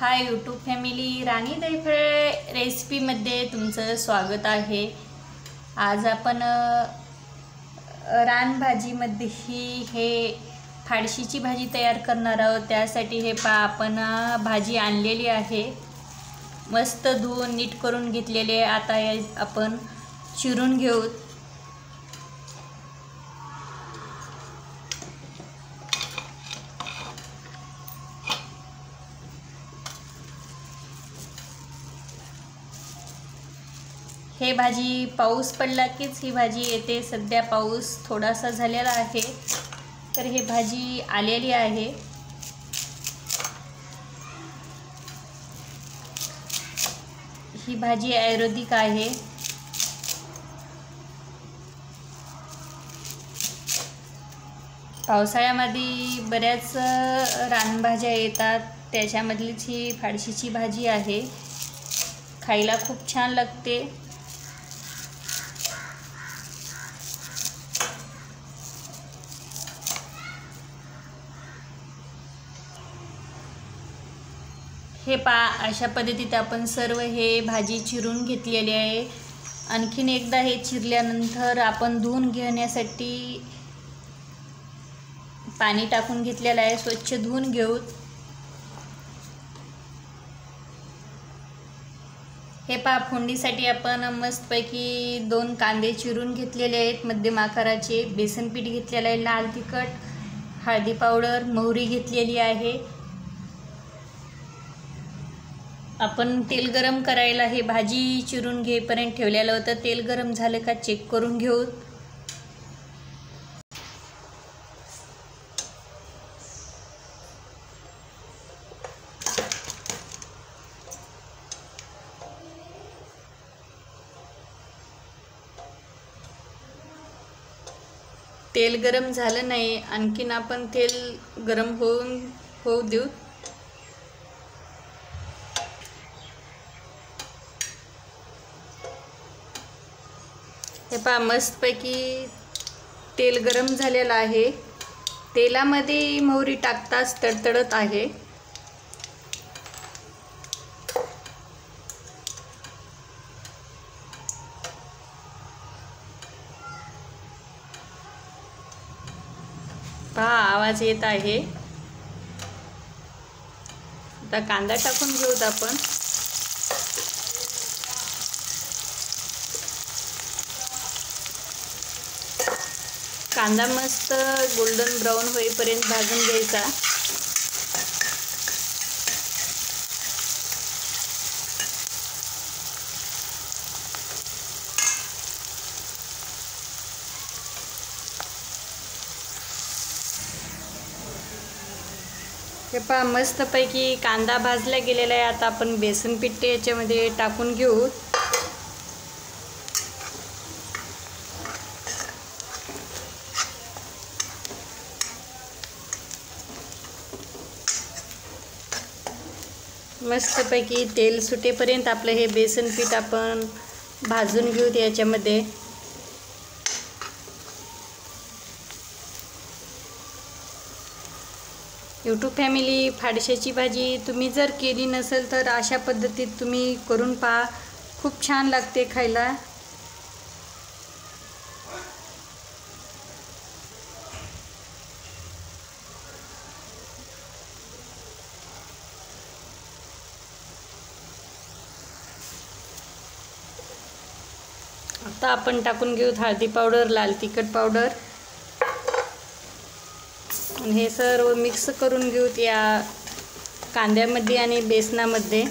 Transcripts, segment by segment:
Hi YouTube family, राणी दैफळे रेसिपीमध्ये तुमचं स्वागत आहे। आज आपण रानभाजीमध्ये हे फाडशीची भाजी तयार करणार आहोत। त्यासाठी हे आपण भाजी आणलेली आहे, मस्त धुवून नीट करून घेतलेली आहे। आता आपण चिरून घेऊ। हे भाजी पाऊस पडला कीच ही भाजी येते। सध्या पाऊस थोडासा झालेला आहे, तर हे भाजी आलेली आहे। ही भाजी आयुर्वेदिक आहे। पावसाळ्यामध्ये बऱ्याच रानभाज्या येतात, त्याच्यामधलीच ही फाडशीची भाजी आहे। खायला खूप छान लागते। हे अशा पद्धतीत आपण सर्व हे भाजी चिरून घेतलेली आहे। आणखीन एकदा हे चिरल्यानंतर आपण धुवून घेण्यासाठी पाणी टाकून घेतलेलं आहे। स्वच्छ धुवून घेऊ। हे फोडणीसाठी आपण मस्तपैकी 2 कांदे चिरून घेतलेले आहेत मध्यम आकाराचे। बेसन पीठ घेतलेलं आहे, लाल तिखट, हळदी पावडर, मोहरी घेतलेली आहे। आपण तेल गरम करायला हे भाजी चिरून घेईपर्यंत ठेवलेलं होतं। तेल गरम झालं का चेक करून घेऊ। तेल गरम झालं नाही, आणखीन आपण तेल गरम होऊ देऊ। हे मस्तपैकी तेल गरम झालेलं आहे। तेलामध्ये मोहरी टाकताच तडतडत आहे। आवाज येत आहे। आता कांदा टाकून घेऊत आपण। कांदा मस्त गोल्डन ब्राउन होईपर्यंत भाजून घ्यायचा। हे मस्तपैकी कांदा भाजला गेलेला आहे। आता आपण बेसन पीठ याच्यामध्ये टाकून घेऊ। मस्तपैकी तेल सुटेपर्यंत आपलं हे बेसन पीठ आपण भाजून घेऊ याच्यामध्ये। यूट्यूब फॅमिली, फाडशाची भाजी तुम्ही जर केली नसेल तर अशा पद्धतीत तुम्ही करून पहा, खूप छान लागते खायला। आता आपण टाकून घेऊ हळदी पावडर, लाल तिखट पावडर। हे सर्व मिक्स करून घेऊ या कांद्यामध्ये आणि बेसनामध्ये।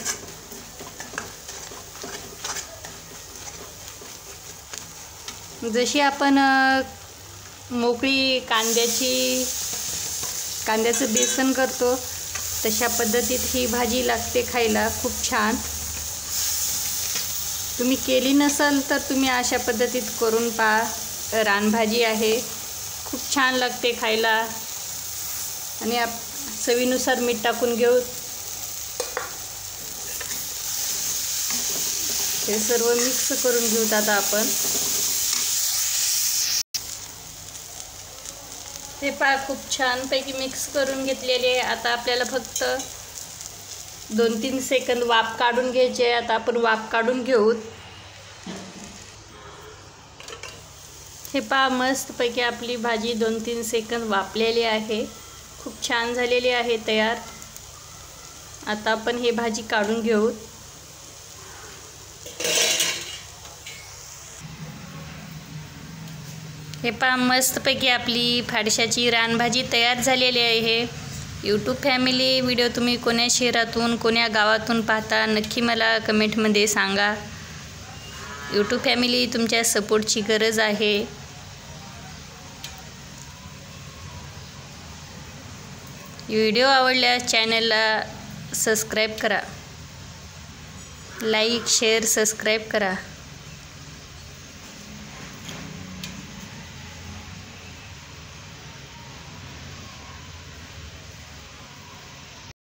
जशी आपण मोकळी कांद्याचं बेसन करतो तशा पद्धतीत ही भाजी लागते खायला, खूप छान। तुम्ही केली नसेल तर तुम्ही अशा पद्धतीत करून पहा। रानभाजी आहे, खूप छान लागते खायला। आणि चवीनुसार मीठ टाकून घेऊ। हे सर्व मिक्स करून घेऊ। आता आपण हे खूप छानपैकी मिक्स करून घेतलेले आहे। आता आपल्याला फक्त 2-3 सेकंद वाफ काढून घ्यायचे. आता आपण वाफ काढून घेऊ. हे पहा मस्तपैकी आपली भाजी 2-3 सेकंद वाफलेली आहे. खूप छान झालेली आहे तयार. आता आपण ही भाजी काढून घेऊ. हे पहा मस्तपैकी आपली फाडशाची रानभाजी तयार झालेली आहे. यूट्यूब फॅमिली, व्हिडिओ तुम्ही कोण्या शहरातून कोण्या गावातून पाहता नक्की मला कमेंटमध्ये सांगा. यूट्यूब फॅमिली, तुमच्या सपोर्टची गरज आहे. व्हिडिओ आवडल्यास चॅनलला सबस्क्राईब करा. लाईक शेअर सबस्क्राईब करा.